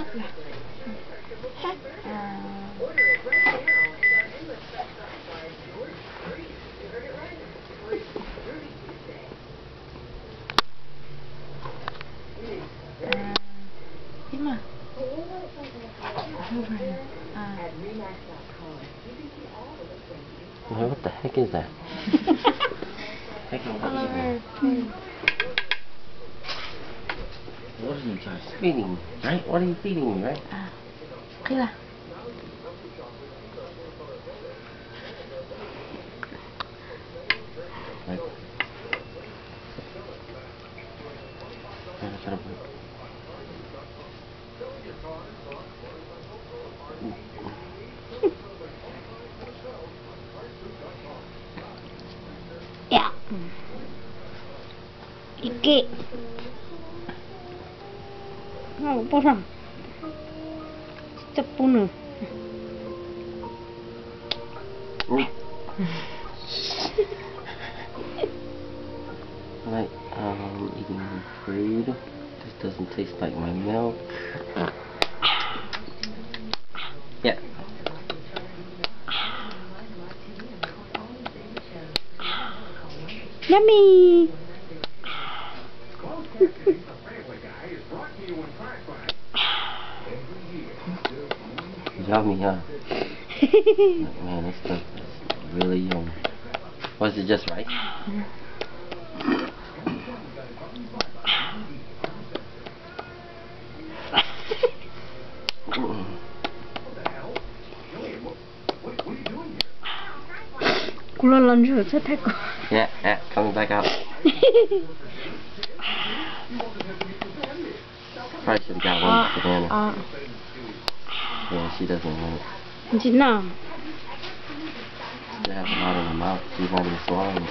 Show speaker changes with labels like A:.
A: Ima.
B: What the heck is that? What are you guys feeding, right? What are you feeding me, right?
A: Okay lah.
B: Right.
A: Ya. Iki. Apa sam? Cepune.
B: Like, eating food. This doesn't taste like my milk. Yeah.
A: Yummy.
B: Yummy, huh? Man, this stuff is really yummy. Was it just right?
A: Kula lanjut saya teko.
B: Yeah, coming back out. Probably should have got one banana. Yeah, she doesn't want it.
A: Gina.
B: She has a lot in her mouth. She's not even swallowing it.